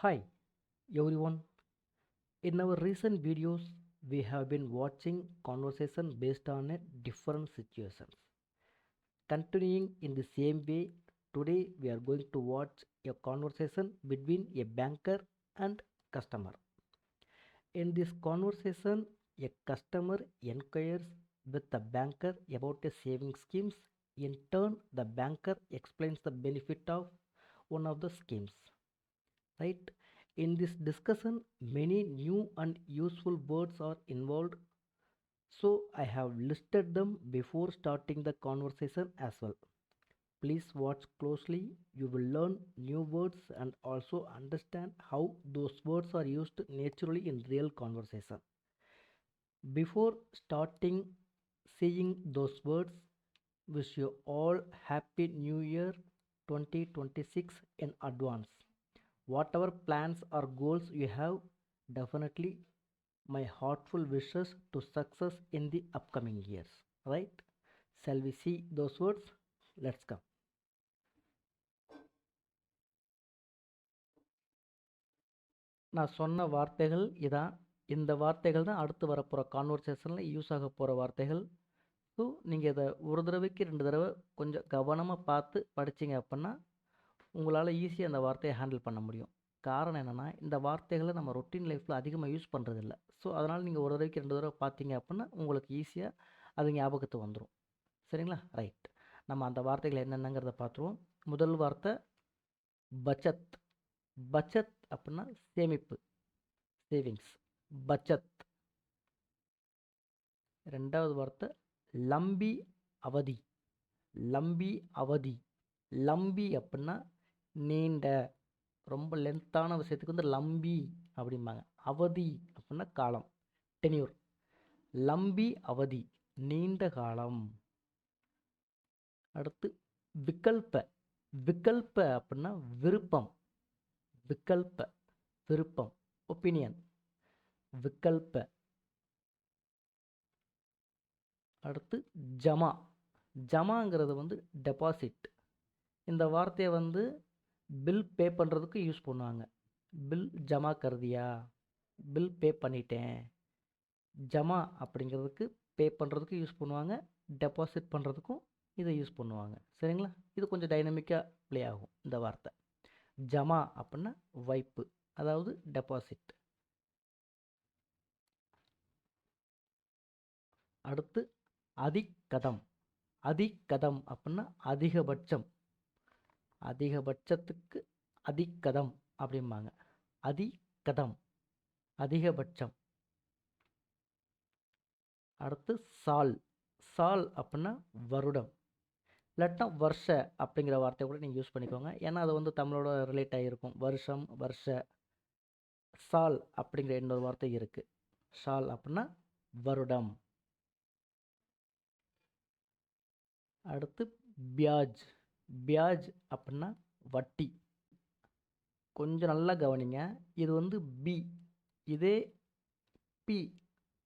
Hi everyone. In our recent videos, we have been watching conversation based on a different situations. Continuing in the same way, today we are going to watch a conversation between a banker and customer. In this conversation, a customer inquires with the banker about a saving schemes. In turn, the banker explains the benefit of one of the schemes. Right? In this discussion, many new and useful words are involved, so I have listed them before starting the conversation as well. Please watch closely. You will learn new words and also understand how those words are used naturally in real conversation. Before starting seeing those words, wish you all happy new year 2026 in advance. Whatever plans or goals you have, definitely my heartful wishes to success in the upcoming years. Right? Shall we see those words? Let's come. நான் சொன்ன வார்த்தைகள் இதான். இந்த வார்த்தைகள் தான் அடுத்து வரப்போகிற கான்வர்சேஷனில் use ஆக போகிற வார்த்தைகள். ஸோ நீங்கள் இதை ஒரு தடவைக்கு 2 தடவை கொஞ்சம் கவனமாக பார்த்து படிச்சிங்க அப்படின்னா உங்களால் ஈஸியாக அந்த வார்த்தையை ஹேண்டில் பண்ண முடியும். காரணம் என்னென்னா, இந்த வார்த்தைகளை நம்ம ரொட்டீன் லைஃப்பில் அதிகமாக யூஸ் பண்ணுறதில்ல. ஸோ அதனால் நீங்கள் ஒரு தடவைக்கு 2 தடவை பார்த்தீங்க அப்படின்னா உங்களுக்கு ஈஸியாக அது ஞாபகத்துக்கு வந்துடும். சரிங்களா? ரைட். நம்ம அந்த வார்த்தைகள் என்னென்னங்கிறத பார்த்துருவோம். முதல் வார்த்தை பச்சத். பச்சத் அப்படின்னா சேமிப்பு, சேவிங்ஸ், பச்சத். ரெண்டாவது வார்த்தை லம்பி அவதி. லம்பி அவதி. லம்பி அப்படின்னா நீண்ட, ரொம்ப லென்த்தான விஷயத்துக்கு வந்து லம்பி அப்படிம்பாங்க. அவதி அப்படின்னா காலம், டென்யூர். லம்பி அவதி, நீண்ட காலம். அடுத்து விகல்ப. விகல்ப அப்படின்னா விருப்பம். விகல்ப, விருப்பம், ஒப்பீனியன். விகல்ப. அடுத்து ஜமா. ஜமாங்கிறது வந்து டெபாசிட். இந்த வார்த்தையை வந்து பில் பே பண்ணுறதுக்கு யூஸ் பண்ணுவாங்க. பில் ஜமா கருதியா, பில் பே பண்ணிட்டேன். ஜமா அப்படிங்கிறதுக்கு பே பண்ணுறதுக்கு யூஸ் பண்ணுவாங்க, டெபாசிட் பண்ணுறதுக்கும் இதை யூஸ் பண்ணுவாங்க. சரிங்களா? இது கொஞ்சம் டைனமிக்காக ப்ளே ஆகும் இந்த வார்த்தை. ஜமா அப்படின்னா வைப்பு, அதாவது டெபாசிட். அடுத்து அதிகதம். அதிகதம் அப்படின்னா அதிகபட்சம். அதிகபட்சத்துக்கு அதிகதம் அப்படிம்பாங்க. அதிகதம், அதிகபட்சம். அடுத்து சால். சால் அப்படின்னா வருடம், இல்லாட்டா வருஷ அப்படிங்கிற வார்த்தையை கூட நீங்கள் யூஸ் பண்ணிக்கோங்க. ஏன்னா அது வந்து தமிழோட ரிலேட் ஆகியிருக்கும். வருஷம், வருஷ. சால் அப்படிங்கிற இன்னொரு வார்த்தை இருக்குது. சால் அப்படின்னா வருடம். அடுத்து பியாஜ். பியாஜ் அப்படின்னா வட்டி. கொஞ்சம் நல்லா கவனிங்க. இது வந்து பி, இதே பி,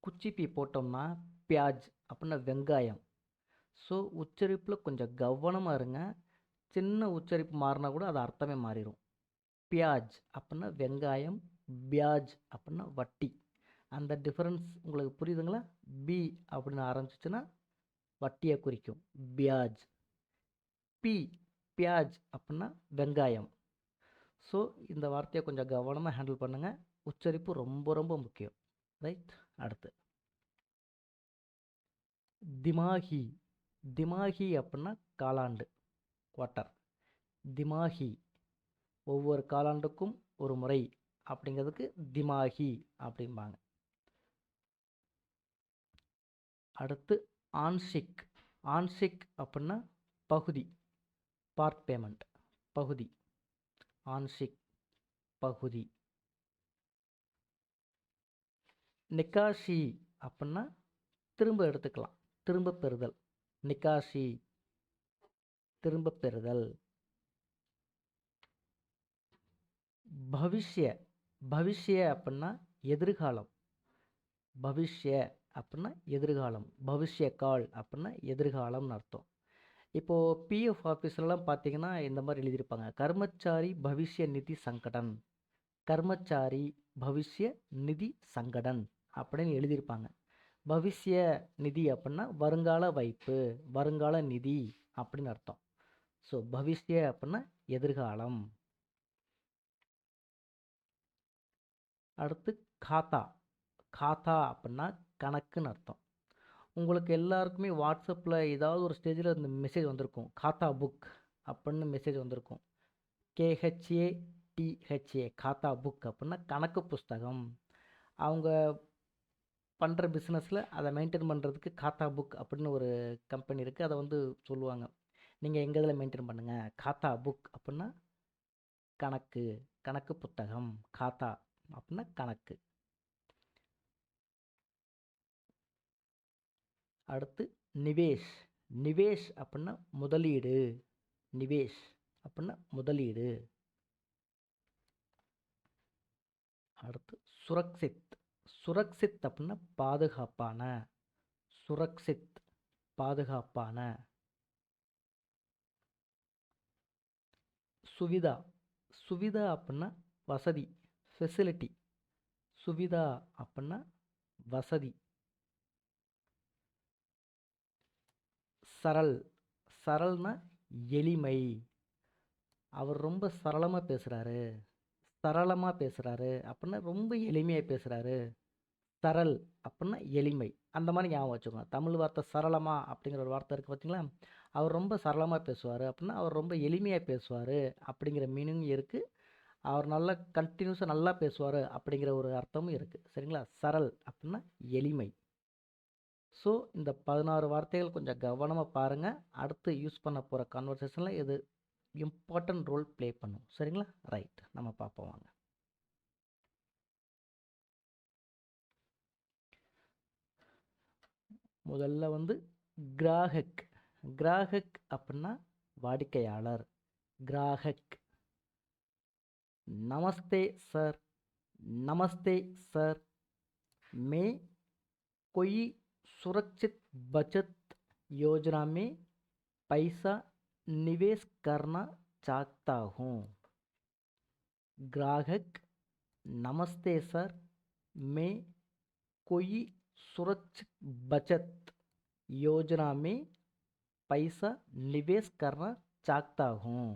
குச்சி பி போட்டோம்னா பியாஜ் அப்படின்னா வெங்காயம். ஸோ உச்சரிப்பில் கொஞ்சம் கவனமாக இருங்க. சின்ன உச்சரிப்பு மாறினா கூட அது அர்த்தமே மாறிடும். பியாஜ் அப்படின்னா வெங்காயம், பியாஜ் அப்படின்னா வட்டி. அந்த டிஃப்ரென்ஸ் உங்களுக்கு புரியுதுங்களா? பி அப்படின்னு ஆரம்பிச்சிச்சுன்னா வட்டியை குறிக்கும், பியாஜ். பி, பியாஜ் அப்படின்னா வெங்காயம். ஸோ இந்த வார்த்தையை கொஞ்சம் கவனமாக ஹேண்டில் பண்ணுங்கள். உச்சரிப்பு ரொம்ப ரொம்ப முக்கியம். ரைட்? அடுத்து திமாகி. திமாகி அப்படின்னா காலாண்டு, குவார்ட்டர். திமாகி, ஒவ்வொரு காலாண்டுக்கும் ஒரு முறை அப்படிங்கிறதுக்கு திமாகி அப்படிம்பாங்க. அடுத்து ஆன்ஷிக். ஆன்ஷிக் அப்படின்னா பகுதி, பார்ட் பேமெண்ட், பகுதி. ஆன்ஷிக், பகுதி. நிக்காஷி அப்படின்னா திரும்ப எடுத்துக்கலாம், திரும்ப பெறுதல். நிக்காஷி, திரும்ப பெறுதல். பவிஷ்ய. பவிஷ்ய அப்படின்னா எதிர்காலம். பவிஷ்ய அப்படின்னா எதிர்காலம். பவிஷ்ய கால் அப்படின்னா எதிர்காலம்னு அர்த்தம். இப்போது பிஎஃப் ஆஃபீஸ்லாம் பார்த்தீங்கன்னா இந்த மாதிரி எழுதியிருப்பாங்க, கர்மச்சாரி பவிஷ்ய நிதி சங்கடன். கர்மச்சாரி பவிஷ்ய நிதி சங்கடன் அப்படின்னு எழுதியிருப்பாங்க. பவிஷ்ய நிதி அப்படின்னா வருங்கால வைப்பு, வருங்கால நிதி அப்படின்னு அர்த்தம். ஸோ பவிஷ்ய அப்படின்னா எதிர்காலம். அடுத்து காத்தா. காத்தா அப்படின்னா கணக்குன்னு அர்த்தம். உங்களுக்கு எல்லாருக்குமே வாட்ஸ்அப்பில் ஏதாவது ஒரு ஸ்டேஜில் இந்த மெசேஜ் வந்திருக்கும், காத்தா புக் அப்படின்னு மெசேஜ் வந்திருக்கும். KHATHA காத்தா புக் அப்படின்னா கணக்கு புஸ்தகம். அவங்க பண்ணுற பிஸ்னஸில் அதை மெயின்டைன் பண்ணுறதுக்கு காத்தா புக் அப்படின்னு ஒரு கம்பெனி இருக்குது. அதை வந்து சொல்லுவாங்க, நீங்கள் எங்கள் இதில் மெயின்டைன் பண்ணுங்கள். காத்தா புக் அப்படின்னா கணக்கு, கணக்கு புத்தகம். காத்தா அப்படின்னா கணக்கு. அடுத்து நிவேஷ். நிவேஷ் அப்படின்னா முதலீடு. நிவேஷ் அப்படின்னா முதலீடு. அடுத்து சுரக்ஷித். சுரக்ஷித் அப்படின்னா பாதுகாப்பான. சுரக்ஷித் பாதுகாப்பான. சுவிதா. சுவிதா அப்படின்னா வசதி, ஃபெசிலிட்டி. சுவிதா அப்படின்னா வசதி. சரள். சரள்னா எளிமை. அவர் ரொம்ப சரளமாக பேசுகிறாரு, சரளமாக பேசுகிறாரு அப்படின்னா ரொம்ப எளிமையாக பேசுகிறாரு. சரள் அப்படின்னா எளிமை. அந்த மாதிரி ஞாபகம் வச்சுக்கோங்க. தமிழ் வார்த்தை சரளமா அப்படிங்கிற ஒரு வார்த்தை இருக்குது பார்த்தீங்களா, அவர் ரொம்ப சரளமாக பேசுவார் அப்படின்னா அவர் ரொம்ப எளிமையாக பேசுவார் அப்படிங்கிற மீனிங் இருக்குது. அவர் நல்லா கண்டினியூஸாக நல்லா பேசுவார் அப்படிங்கிற ஒரு அர்த்தமும் இருக்குது. சரிங்களா? சரள் அப்படின்னா எளிமை. ஸோ இந்த 16 வார்த்தைகள் கொஞ்சம் கவனமாக பாருங்கள். அடுத்து யூஸ் பண்ண போகிற கான்வர்சேஷனில் இது இம்பார்ட்டன்ட் ரோல் ப்ளே பண்ணும். சரிங்களா? ரைட், நம்ம பார்ப்போம் வாங்க. முதல்ல வந்து கிராஹக். கிராஹக் அப்படின்னா வாடிக்கையாளர். கிராஹக். நமஸ்தே சார். நமஸ்தே சார். मैं कोई सुरक्षित बचत योजना में पैसा निवेश करना चाहता हूँ. ग्राहक. नमस्ते सर, मैं कोई सुरक्षित बचत योजना में पैसा निवेश करना चाहता हूँ.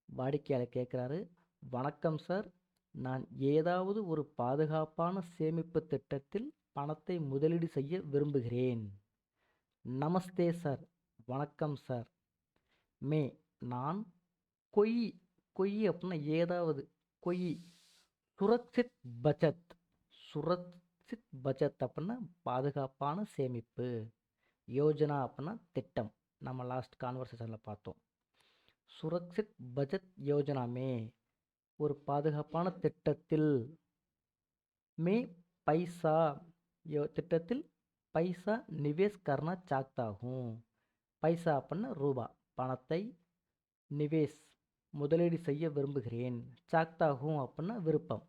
வாடிக்கையாளர் கேட்குறாரு, வணக்கம் சார், நான் ஏதாவது ஒரு பாதுகாப்பான சேமிப்பு திட்டத்தில் பணத்தை முதலீடு செய்ய விரும்புகிறேன். நமஸ்தே சார், வணக்கம் சார். மே நான் கொய். கொய் அப்படின்னா ஏதாவது. கொய். சுரக்ஷித் பச்சத். சுரக்ஷித் பச்சத் அப்படின்னா பாதுகாப்பான சேமிப்பு. யோஜனா அப்படின்னா திட்டம். நம்ம லாஸ்ட் கான்வர்சேஷனில் பார்த்தோம். சுரக்ஷித் பச்சத் யோஜனாமே ஒரு பாதுகாப்பான திட்டத்தில். மே பைசா திட்டத்தில் பைசா நிவேஷ் கர்னா சாக்தா ஹூம். பைசா அப்படின்னா ரூபா, பணத்தை. நிவேஷ் முதலீடு செய்ய விரும்புகிறேன். சாக்தா ஹூம் அப்படின்னா விருப்பம்.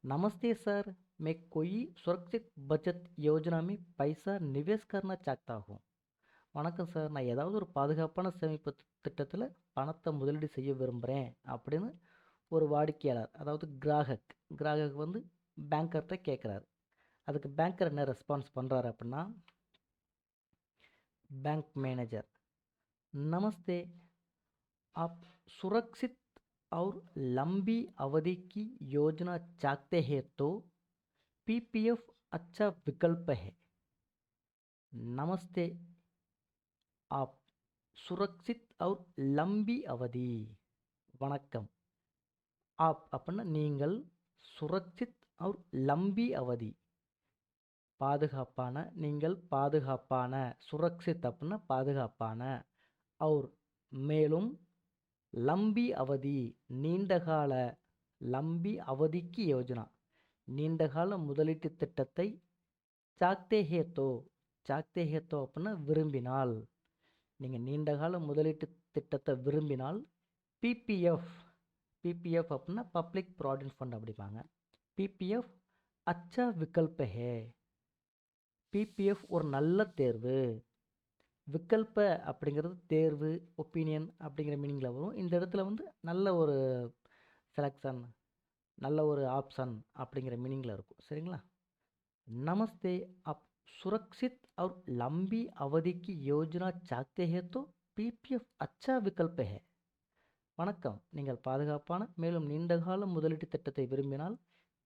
நமஸ்தே சார், மே கொய் சுரக்ஷித் பச்சத் யோஜனா में பைசா நிவேஷ் கர்னா சாக்தா ஹூம். வணக்கம் சார், நான் ஏதாவது ஒரு பாதுகாப்பான சேமிப்பு திட்டத்தில் பணத்தை முதலீடு செய்ய விரும்புகிறேன் அப்படின்னு ஒரு வாடிக்கையாளர், அதாவது கிராஹக். கிராஹக் வந்து பேங்கர்கிட்ட கேட்குறாரு. அதுக்கு பேங்கர் என்ன ரெஸ்பான்ஸ் பண்ணுறாரு அப்படின்னா, बैंक मैनेजर, नमस्ते, आप सुरक्षित और लंबी अवधि की योजना चाहते हैं तो पीपीएफ अच्छा विकल्प है. नमस्ते, आप सुरक्षित और लंबी अवधि. வணக்கம். आप அப்படின்னா நீங்கள், சுரக்ஷித் और लंबी अवधि பாதுகாப்பான, நீங்கள் பாதுகாப்பான. சுரக்ஷித் அப்படின்னா பாதுகாப்பான. और மேலும் லம்பி அவதி நீண்டகால. லம்பி அவதிக்கு யோஜனா நீண்டகால முதலீட்டு திட்டத்தை. சாக்தே ஹேத்தோ. சாக்தே ஹேத்தோ அப்படின்னா விரும்பினால். நீங்கள் நீண்டகால முதலீட்டு திட்டத்தை விரும்பினால் பிபிஎஃப். பிபிஎஃப் அப்படின்னா பப்ளிக் ப்ராவிடென்ட் ஃபண்ட் அப்படிப்பாங்க. பிபிஎஃப் அச்சா விகல்ப ஹே. பிபிஎஃப் ஒரு நல்ல தேர்வு. விகல்ப அப்படிங்கிறது தேர்வு, ஒப்பீனியன் அப்படிங்கிற மீனிங்கில் வரும். இந்த இடத்துல வந்து நல்ல ஒரு செலெக்ஷன், நல்ல ஒரு ஆப்ஷன் அப்படிங்கிற மீனிங்கில் இருக்கும். சரிங்களா? नमस्ते, आप सुरक्षित और लंबी अवधि की योजना चाहते हैं तो पीपीएफ अच्छा विकल्प है. வணக்கம், நீங்கள் பாதுகாப்பான மேலும் நீண்டகால முதலீட்டு திட்டத்தை விரும்பினால்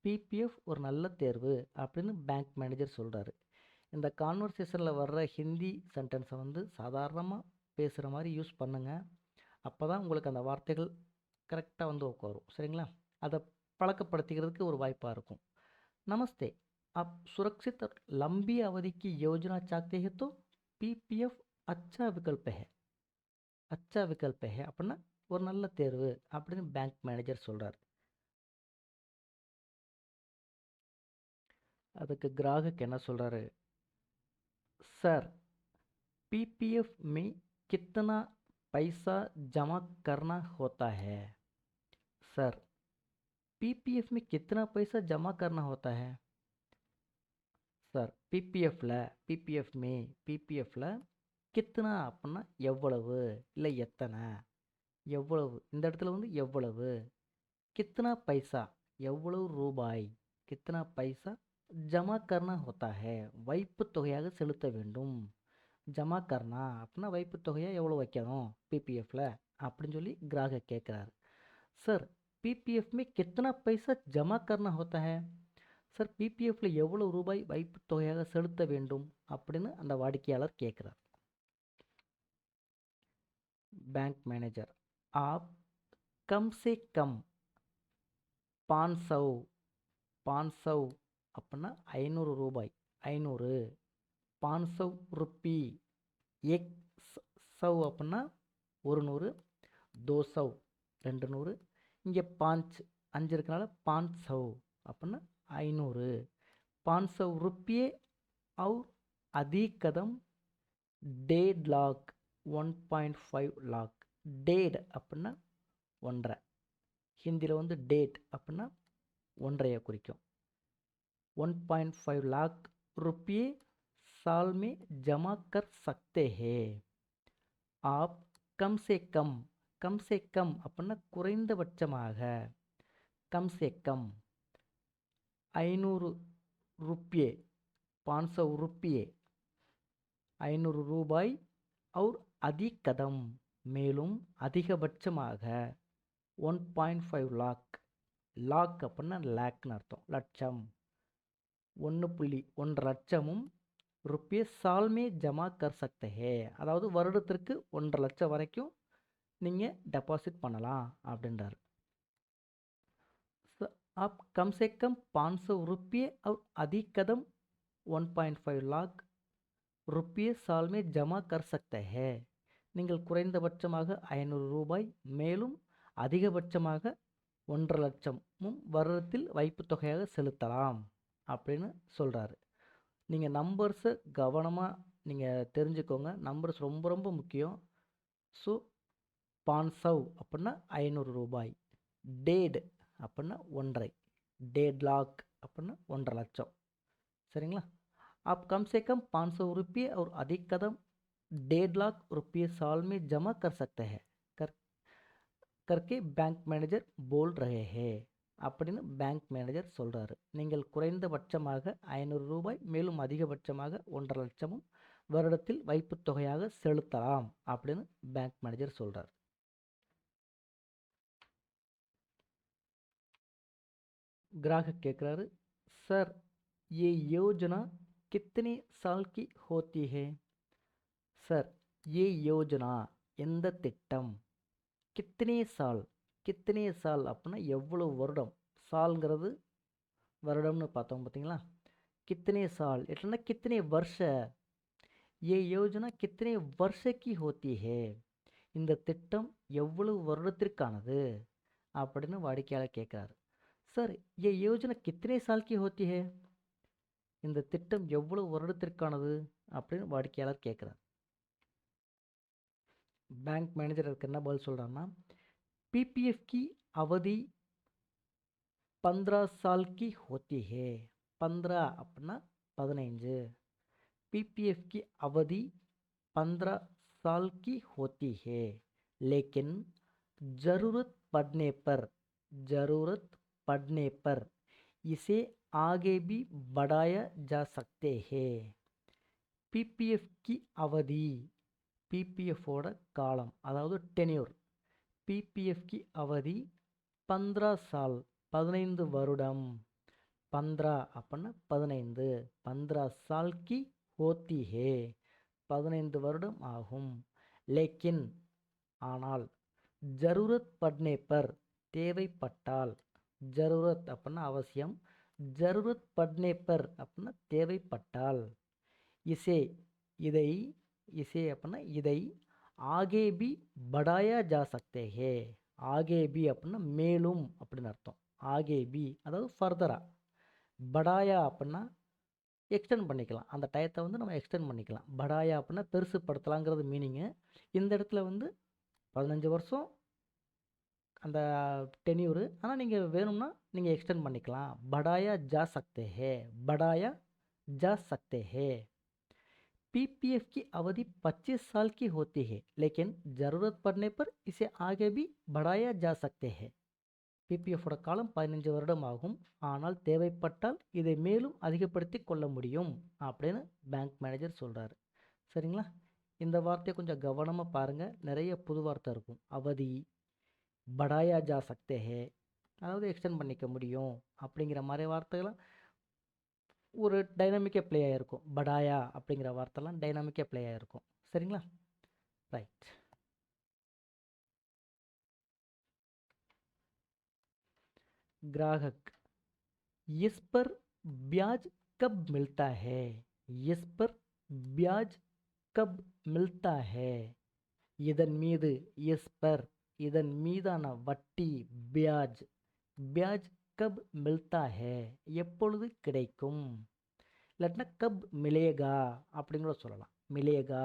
பிபிஎஃப் ஒரு நல்ல தேர்வு அப்படின்னு பேங்க் மேனேஜர் சொல்கிறாரு. இந்த கான்வர்சேஷனில் வர்ற ஹிந்தி சென்டென்ஸை வந்து சாதாரணமாக பேசுகிற மாதிரி யூஸ் பண்ணுங்கள். அப்போ தான் உங்களுக்கு அந்த வார்த்தைகள் கரெக்டாக வந்து உட்காரும். சரிங்களா? அதை பழக்கப்படுத்திக்கிறதுக்கு ஒரு வாய்ப்பாக இருக்கும். நமஸ்தே, आप सुरक्षित और लंबी अवधि की योजना चाहते हैं तो पीपीएफ अच्छा विकल्प है. अच्छा विकल्प है அப்படின்னா ஒரு நல்ல தேர்வு அப்படின்னு பேங்க் மேனேஜர் சொல்கிறார். அதுக்கு கிராஹக் என்ன சொல்கிறாரு? सर, पीपीएफ में कितना पैसा जमा करना होता है? सर, पीपीएफ में कितना पैसा जमा करना होता है? சார், பிபிஎஃப்பில் கித்தனா அப்படின்னா எவ்வளவு, இல்லை எத்தனை, எவ்வளவு, இந்த இடத்துல வந்து எவ்வளவு, கித்தனா பைசா எவ்வளவு ரூபாய், கித்தனா பைசா ஜமா கர்னா ஹோத்தா ஹே வைப்பு தொகையாக செலுத்த வேண்டும். ஜமா கர்னா அப்படின்னா வைப்பு தொகையாக எவ்வளோ வைக்கணும் பிபிஎஃப்பில் அப்படின்னு சொல்லி கிராஹக் கேட்குறாரு. சார், பிபிஎஃப் में कितना पैसा जमा करना होता है? சார், பிபிஎஃப்பில் எவ்வளோ ரூபாய் வைப்பு தொகையாக செலுத்த வேண்டும் அப்படின்னு அந்த வாடிக்கையாளர் கேட்குறார். பேங்க் மேனேஜர், आप कम से कम 500 500 அப்படின்னா 500 ரூபாய், 500 500 ருப்பி, एक 100 அப்படின்னா 100, 200 200, இங்கே 5 இருக்கனால 500 அப்படின்னா 500, 500 रुपये और अधिक कदम 1.5 लाख, 1.5 लाख. डेढ़ அப்படின்னா 1.5, ஹிந்தியில் வந்து டேட் அப்படின்னா 1.5 குறிக்கும். 1.5 लाख रुपये साल में जमा कर सकते हैं. आप कम से कम அப்படின்னா குறைந்தபட்சமாக, कम से कम 500 रुपये, 500 रुपये, 500 ரூபாய், और अधिक कदम மேலும் அதிகபட்சமாக 1.5 லாக், லாக் அப்படின்னா லேக்னு அர்த்தம், லட்சம், 1.1 லட்சமும் ருப்பியே சால்மே ஜமா கர் சக்தே ஹே, அதாவது வருடத்திற்கு 1.5 லட்சம் வரைக்கும் நீங்கள் டெபாசிட் பண்ணலாம் அப்படின்றார். आप कम से कम 500 रुपये और अधिक कदम 1.5 लाख रुपये साल में जमा कर सकते हैं. நீங்கள் குறைந்தபட்சமாக 500 ரூபாய் மேலும் அதிகபட்சமாக 1.5 லட்சமும் வருடத்தில் வைப்பு தொகையாக செலுத்தலாம் அப்படின்னு சொல்கிறாரு. நீங்கள் நம்பர்ஸை கவனமாக நீங்கள் தெரிஞ்சுக்கோங்க. நம்பர்ஸ் ரொம்ப ரொம்ப முக்கியம். ஸோ 500 அப்படின்னா 500 ரூபாய், டேட் அப்படின்னா 1.5, 1.5 लाख அப்படின்னா 1.5 லட்சம். சரிங்களா? आप कम से कम 500 रुपये और अधिक कदम 1.5 लाख रुपये साल में जमा कर सकते हैं करके बैंक मैनेजर बोल रहे हैं அப்படின்னு பேங்க் மேனேஜர் சொல்கிறாரு. நீங்கள் குறைந்தபட்சமாக 500 ரூபாய் மேலும் அதிகபட்சமாக 1.5 லட்சமும் வருடத்தில் வைப்பு தொகையாக செலுத்தலாம் அப்படின்னு பேங்க் மேனேஜர் சொல்கிறார். ग्राहक கேட்குறாரு, सर, ये योजना कितने साल की होती है? सर, ये योजना எந்த திட்டம், கித்தனே சால் அப்படின்னா எவ்வளோ வருடம், சால்ங்கிறது வருடம்னு பார்த்தோம் பார்த்தீங்களா? கித்தனே சால் இல்லைன்னா கித்தனே வருஷ, ये योजना कितने वर्ष की होती है, இந்த திட்டம் எவ்வளவு வருடத்திற்கானது அப்படின்னு வாடிக்கையாளர் கேட்குறாரு. சார், ये योजना कितने साल की होती है, இந்த திட்டம் எவ்வளவு வருடத்திற்கானது அப்படின்னு வாடிக்கையாளர் கேட்குறார். பேங்க் மேனேஜர் அதுக்கு என்ன பதில் சொல்கிறாங்கன்னா, பிபிஎஃப் की अवधि 15 साल की होती है. 15 அப்படின்னா 15, पीपीएफ की अवधि 15 साल की होती है, लेकिन ज़रूरत पड़ने पर पढ़ने पर इसे आगे भी बढ़ाया जा सकते हैं. PPF की अवधि, PPF ஓட காலம் அதாவது டென்யூர். PPF की अवधि 15 साल, 15 வருடம். 15 அப்படின்னா 15, 15 साल की होती है, 15 வருடம் ஆகும். लेकिन ஆனால் ஜரூரத் பட்னே பர் தேவைப்பட்டால், ஜரூரத் அப்படின்னா அவசியம், ஜரூரத் பட்னே பர் அப்படின்னா தேவைப்பட்டால், இசே இதை, இசே அப்படின்னா இதை, ஆகே பி படாயா ஜா சக்தே ஹே, ஆகே பி அப்படின்னா மேலும் அப்படின்னு அர்த்தம். ஆகே பி அதாவது ஃபர்தரா, படாயா அப்படின்னா எக்ஸ்டெண்ட் பண்ணிக்கலாம், அந்த டயத்தை வந்து நம்ம எக்ஸ்டெண்ட் பண்ணிக்கலாம். படாயா அப்படின்னா பெருசுப்படுத்தலாங்கிறது மீனிங்கு. இந்த இடத்துல வந்து 15 வருஷம் அந்த டென்யூரு, ஆனால் நீங்கள் வேணும்னா நீங்கள் எக்ஸ்டெண்ட் பண்ணிக்கலாம். படாயா ஜா சக்தே ஹே, படாயா जा सकते हैं. PPF की अवधि 25 साल की होती है, लेकिन ज़रूरत पड़ने पर इसे आगे भी बढ़ाया जा सकते हैं. PPF ஓட காலம் 15 வருடம் ஆகும், ஆனால் தேவைப்பட்டால் இதை மேலும் அதிகப்படுத்தி கொள்ள முடியும் அப்படின்னு பேங்க் மேனேஜர் சொல்கிறாரு. சரிங்களா? இந்த வார்த்தையை கொஞ்சம் கவனமாக பாருங்கள், நிறைய புது வார்த்தை இருக்கும். அவதி, படாயா ஜா சக்தே ஹே அதாவது எக்ஸ்டெண்ட் பண்ணிக்க முடியும் அப்படிங்கிற மாதிரி வார்த்தைகள்லாம் ஒரு டைனாமிக்காக ப்ளே ஆகிருக்கும். படாயா அப்படிங்கிற வார்த்தைலாம் டைனாமிக்காக ப்ளே ஆகிருக்கும். சரிங்களா? ரைட். ग्राहक, इस पर ब्याज कब मिलता है, इस पर ब्याज कब मिलता है. இதன் மீது, இஸ் பர் இதன் மீதான வட்டி, பியாஜ், பியாஜ் கப் மில்தா ஹே எப்பொழுது கிடைக்கும், இல்லாட்டினா கப் மிலேகா அப்படின்னு கூட சொல்லலாம். மிலேகா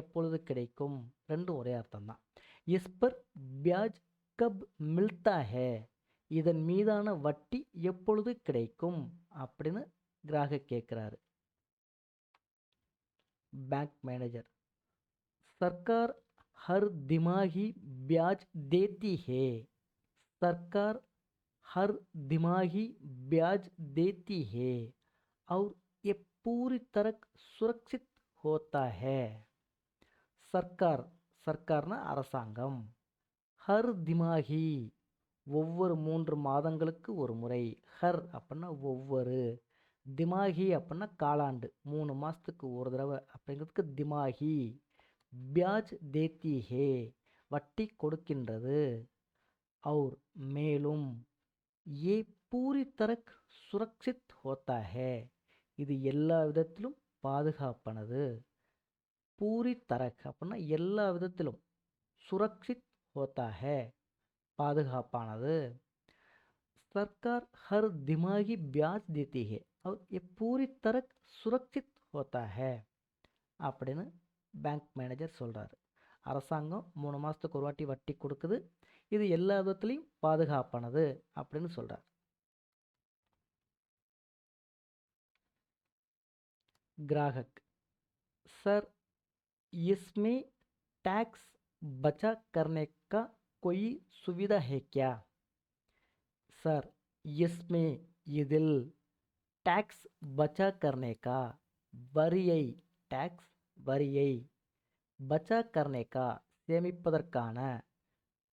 எப்பொழுது கிடைக்கும், ரெண்டும் ஒரே அர்த்தம் தான். இஸ் பர் பியாஜ் கப் மில்தா ஹே இதன் மீதான வட்டி எப்பொழுது கிடைக்கும் அப்படின்னு கிராஹக் கேட்குறாரு. பேங்க் மேனேஜர், सरकार हर दिमाही ब्याज देती है, सरकार हर दिमाही ब्याज देती है और ये पूरी तरह सुरक्षित होता है. சர்க்கார், சர்க்கார்னா அரசாங்கம், ஹர் திமாகி ஒவ்வொரு 3 மாதங்களுக்கு ஒரு முறை, ஹர் அப்படின்னா ஒவ்வொரு, திமாகி அப்படின்னா காலாண்டு, 3 மாதத்துக்கு ஒரு தடவை அப்படிங்கிறதுக்கு திமாகி, ब्याज देती है வட்டி கொடுக்கின்றது, और மேலும் ये पूरी तरह सुरक्षित होता है இது எல்லா விதத்திலும் பாதுகாப்பானது. பூரி தரக் அப்படின்னா எல்லா விதத்திலும், சுரக்ஷித் होता है பாதுகாப்பானது. सरकार हर दिमागी ब्याज देती है और ये पूरी तरह सुरक्षित होता है அப்படின்னு பேங்க் மேனேஜர் சொல்கிறாரு. அரசாங்கம் 3 மாதத்துக்கு ஒரு வாட்டி வட்டி கொடுக்குது, இது எல்லா விதத்துலேயும் பாதுகாப்பானது அப்படின்னு சொல்கிறார். ग्राहक, सर इसमें टैक्स बचा करने का कोई सुविधा है क्या, सर इसमें இதில் टैक्स बचा करने का வரியை, टैक्स வரியை, பச்சா கர்னேகா சேமிப்பதற்கான,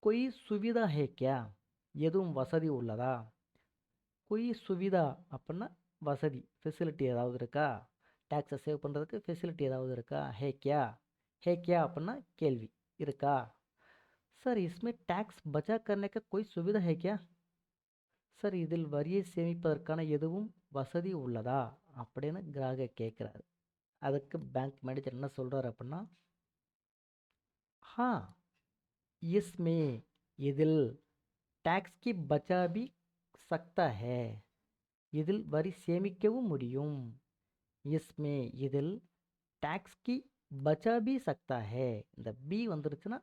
கொய் சுவிதா ஹே கியா எதுவும் வசதி உள்ளதா, கொய் சுவிதா அப்படின்னா வசதி, ஃபெசிலிட்டி ஏதாவது இருக்கா, டேக்ஸை சேவ் பண்ணுறதுக்கு ஃபெசிலிட்டி ஏதாவது இருக்கா, ஹே கியா, ஹே கியா அப்படின்னா கேள்வி, இருக்கா. சார் இஸ்மே டேக்ஸ் பச்சா கர்னேகா கொய் சுவிதா ஹே கியா, சார் இதில் வரியை சேமிப்பதற்கான எதுவும் வசதி உள்ளதா அப்படின்னு கிராஹக் கேட்குறாரு. அதுக்கு பேங்க் மேனேஜர் என்ன சொல்கிறார் அப்படின்னா, हाँ इसमें இதில் टैक्स की बचा भी सकता है இதில் வரி சேமிக்கவும் முடியும். इसमें இதில் टैक्स की बचा भी सकता है இந்த பி வந்துருச்சுன்னா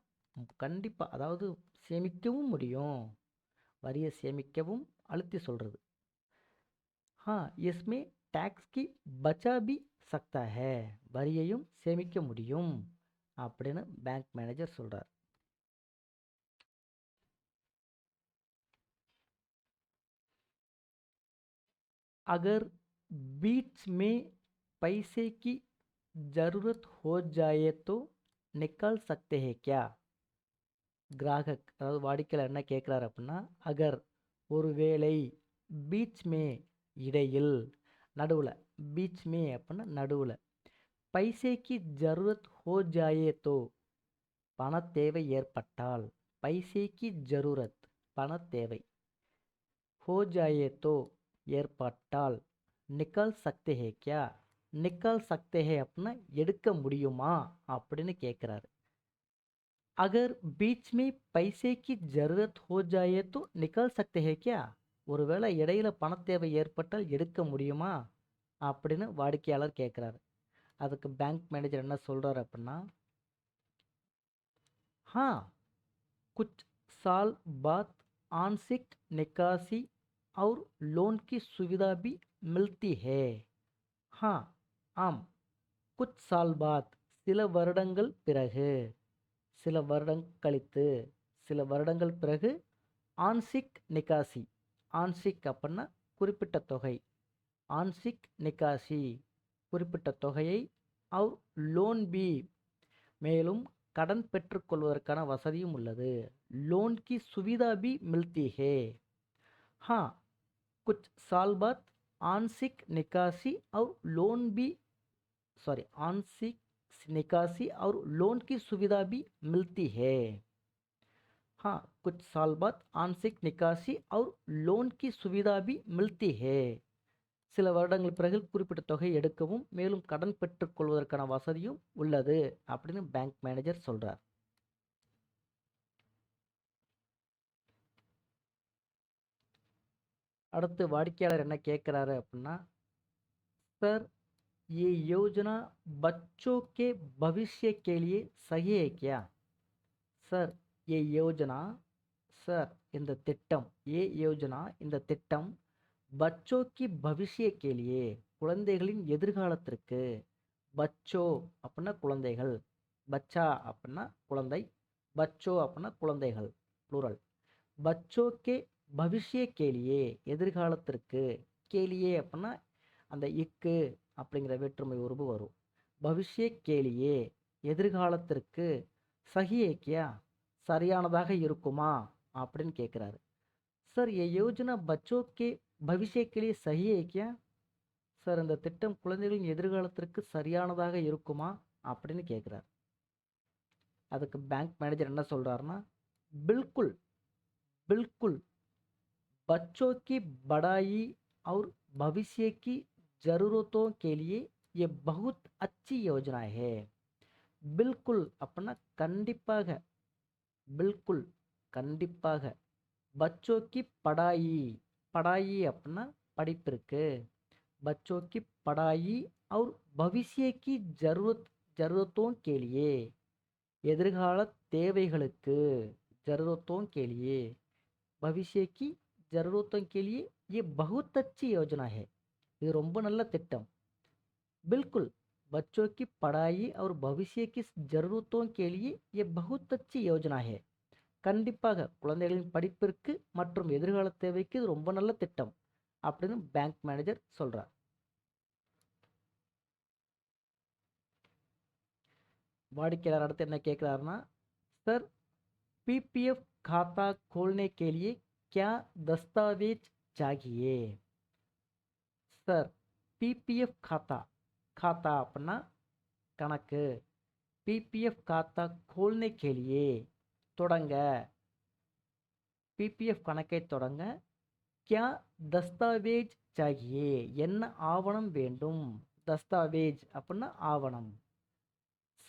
கண்டிப்பாக, அதாவது சேமிக்கவும் முடியும், வரியை சேமிக்கவும் அழுத்தி சொல்கிறது. हाँ इसमें टैक्स की बचा भी सकता है வரியையும் சேமிக்க முடியும் அப்படின்னு பேங்க் மேனேஜர் சொல்கிறார். अगर बीच में पैसे की जरूरत हो जाए तो निकाल सकते हैं क्या? கிராஹக் அதாவது வாடிக்கையாளர் என்ன கேட்குறாரு அப்படின்னா, அகர் ஒருவேளை பீச் மே இடையில் நடுவில் பீச் மே அப்படின்னா நடுவில் பைசேக்கு ஜருரத் ஹோ ஜாயே தோ பண தேவை ஏற்பட்டால் பைசேக்கு ஜருரத் பண தேவை ஹோ ஜாயே தோ ஏற்பட்டால் நிக்கல் சக்தே ஹே கியா நிக்கல் சக்தே ஹே அப்படின்னா எடுக்க முடியுமா அப்படின்னு கேட்குறாரு. अगर बीच में पैसे की जरूरत हो जाए तो निकल सकते हैं क्या? ஒருவேளை இடையில பணத்தேவை ஏற்பட்டால் எடுக்க முடியுமா அப்படின்னு வாடிக்கையாளர் கேட்குறாரு. அதுக்கு பேங்க் மேனேஜர் என்ன சொல்றாரு அப்படின்னா, हाँ कुछ साल बाद आंशिक निकासी और लोन की सुविधा भी मिलती है. हाँ ஆம் कुछ साल बाद சில வருடங்கள் பிறகு சில வருடங்கள் கழித்து சில வருடங்கள் பிறகு ஆன்சிக் நிகாசி ஆன்சிக் அப்படின்னா குறிப்பிட்ட தொகை ஆன்சிக் நிகாசி குறிப்பிட்ட தொகையை அவர் லோன் பி மேலும் கடன் பெற்றுக்கொள்வதற்கான வசதியும் உள்ளது. லோன் கி சுவிதா பி மில்தி ஹே. हाँ कुछ साल बाद आंशिक निकासी और लोन भी आंशिक निकासी और लोन की सुविधा भी मिलती है. हाँ कुछ साल बाद आंशिक निकासी और लोन की सुविधा भी मिलती है. சில வருடங்கள் பிறகு குறிப்பிட்ட தொகை எடுக்கவும் மேலும் கடன் பெற்றுக்கொள்வதற்கான வசதியும் உள்ளது அப்படின்னு பேங்க் மேனேஜர் சொல்றார். அடுத்து வாடிக்கையாளர் என்ன கேட்குறாரு அப்படின்னா, சார் ये योजना बच्चों के भविष्य के लिए सही है क्या? सर ये योजना சார் இந்த திட்டம் ये योजना இந்த திட்டம் பச்சோ கி பவிஷ்ய கேலியே குழந்தைகளின் எதிர்காலத்திற்கு பச்சோ அப்படின்னா குழந்தைகள் பச்சா அப்படின்னா குழந்தை பச்சோ அப்படின்னா குழந்தைகள் ப்ளூரல் பச்சோ கே பவிஷ்ய கேலியே எதிர்காலத்திற்கு கேலியே அப்படின்னா அந்த இக்கு அப்படிங்கிற வேற்றுமை உருவு வரும். பவிஷ்ய கேலியே எதிர்காலத்திற்கு சகியே கியா சரியானதாக இருக்குமா அப்படின்னு கேட்குறாரு. சார் ये योजना बच्चों के भविष्य के लिए सही है क्या? சார் இந்த திட்டம் குழந்தைகளின் எதிர்காலத்திற்கு சரியானதாக இருக்குமா அப்படின்னு கேட்குறாரு. அதுக்கு பேங்க் மேனேஜர் என்ன சொல்றாருன்னா, बिल्कुल बिल्कुल बच्चों की पढ़ाई और भविष्य की जरूरतों के लिए ये बहुत अच्छी योजना है. बिल्कुल அப்படின்னா கண்டிப்பாக बिल्कुल கண்டிப்பாக बच्चों की पढ़ाई पढ़ाई அப்படின்னா படிப்பிற்கு बच्चों की पढ़ाई और भविष्य की जरूरतों के लिए எதிர்கால தேவைகளுக்கு जरूरतों के लिए भविष्य की जरूरतों के लिए ये बहुत अच्छी योजना है. இது ரொம்ப நல்ல திட்டம். बिल्कुल बच्चों की पढ़ाई और भविष्य की जरूरतों के लिए ये बहुत अच्छी योजना है. கண்டிப்பாக குழந்தைகளின் படிப்பிற்கு மற்றும் எதிர்கால தேவைக்கு இது ரொம்ப நல்ல திட்டம் அப்படின்னு பேங்க் மேனேஜர் சொல்றார். வாடிக்கையாளர் அடுத்து என்ன கேட்குறாருன்னா, சார் पीपीएफ खाता खोलने के लिए क्या दस्तावेज चाहिए? सर पीपीएफ खाता खाता अपना कणक पीपीएफ खाता खोलने के लिए தொடங்க पीपीएफ கணக்கை தொடங்க क्या दस्तावेज चाहिए என்ன ஆவணம் வேண்டும் दस्तावेज अपना ஆவணம்.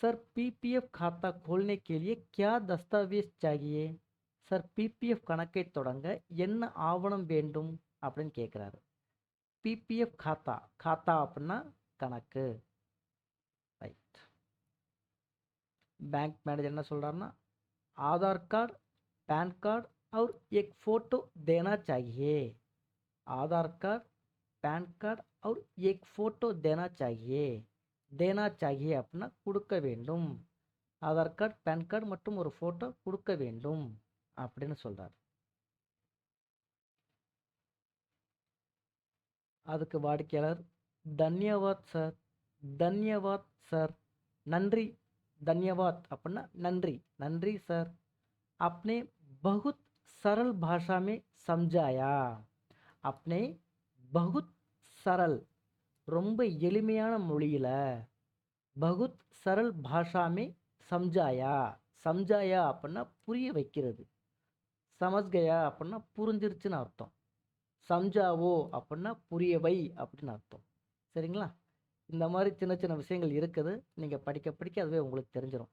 सर पीपीएफ खाता खोलने के लिए क्या दस्तावेज चाहिए? सर पीपीएफ கணக்கை தொடங்க என்ன ஆவணம் வேண்டும் அப்படின்னு கேட்குறாரு. पीपीएफ खाता खाता அப்படின்னா கணக்கு. ரைட். बैंक मैनेजर என்ன சொல்றாருன்னா, आधार कार्ड पैन कार्ड और एक फ़ोटो देना चाहिए. आधार कार्ड पैन कार्ड और एक फ़ोटो देना चाहिए. देना चाहिए அப்படின்னா கொடுக்க வேண்டும். ஆதார் கார்டு பேன் கார்டு மற்றும் ஒரு ஃபோட்டோ கொடுக்க வேண்டும் அப்படின்னு சொல்கிறார். அதுக்கு வாடிக்கையாளர் தன்யவாத் சார், தன்யவாத் சார், நன்றி. தன்யவாத் அப்படின்னா நன்றி, நன்றி சார். आपने बहुत सरल भाषा में समझाया. आपने बहुत सरल ரொம்ப எளிமையான மொழியில பகுத் சரல் பாஷாமே சம்ஜாயா. சம்ஜாயா அப்படின்னா புரிய வைக்கிறது. சமஜ்கயா அப்படின்னா புரிஞ்சிருச்சுன்னு அர்த்தம். சம்ஜாவோ அப்படின்னா புரியவை அப்படின்னு அர்த்தம். சரிங்களா? இந்த மாதிரி சின்ன சின்ன விஷயங்கள் இருக்குது. நீங்கள் படிக்க படிக்க அதுவே உங்களுக்கு தெரிஞ்சிடும்.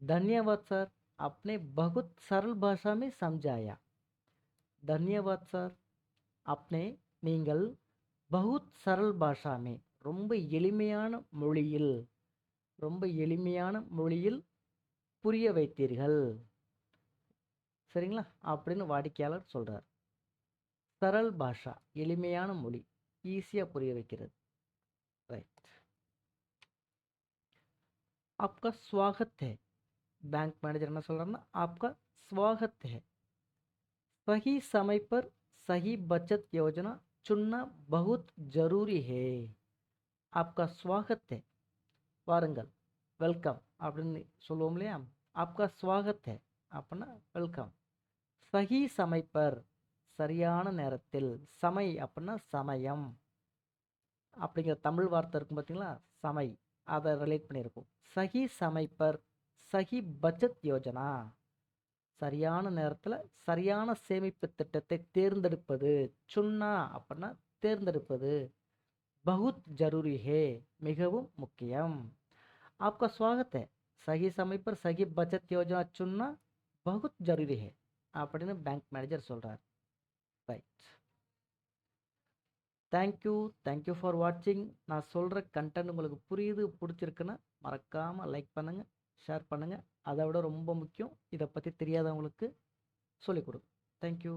தன்யவாத் சார், आपने बहुत सरल भाषा में समझाया. தன்யவாத் சார், आपने நீங்கள் பகுத் சரல் பாஷாமே ரொம்ப எளிமையான மொழியில், ரொம்ப எளிமையான மொழியில் புரிய வைத்தீர்கள். சரிங்களா? அப்படின்னு வாடிக்கையாளர் சொல்றார். சரல் பாஷா எளிமையான மொழி, ஈஸியாக புரிய வைக்கிறது. ரைட். आपका स्वागत है. பேங்க் மேனேஜர் என்ன சொல்றாருன்னா, आपका स्वागत है. सही समय पर सही बचत योजना चुनना बहुत जरूरी है. आपका स्वागत है, வாருங்கள், வெல்கம் அப்படின்னு சொல்லுவோம் இல்லையா? आपका स्वागत है அப்படின்னா வெல்கம். சஹி சமைப்பர் சரியான நேரத்தில். சமை அப்படின்னா சமயம் அப்படிங்கிற தமிழ் வார்த்தை இருக்கும் பார்த்தீங்களா? சமை, அதை ரிலேட் பண்ணியிருக்கும். சஹி சமைப்பர் சஹி பச்சத் யோஜனா, சரியான நேரத்தில் சரியான சேமிப்பு திட்டத்தை தேர்ந்தெடுப்பது. சுன்னா அப்படின்னா தேர்ந்தெடுப்பது. பகுத் ஜரூரி ஹே மிகவும் முக்கியம். आपका स्वागत है, सही समय पर सही बचत योजना चुनना बहुत जरूरी है அப்படின்னு பேங்க் மேனேஜர் சொல்கிறார். ரைட். தேங்க்யூ ஃபார் வாட்சிங். நான் சொல்கிற கண்டென்ட் உங்களுக்கு புரியுது, பிடிச்சிருக்குன்னா மறக்காமல் லைக் பண்ணுங்கள், ஷேர் பண்ணுங்கள். அதை விட ரொம்ப முக்கியம், இதை பற்றி தெரியாதவங்களுக்கு சொல்லிக் கொடுங்க. தேங்க்யூ.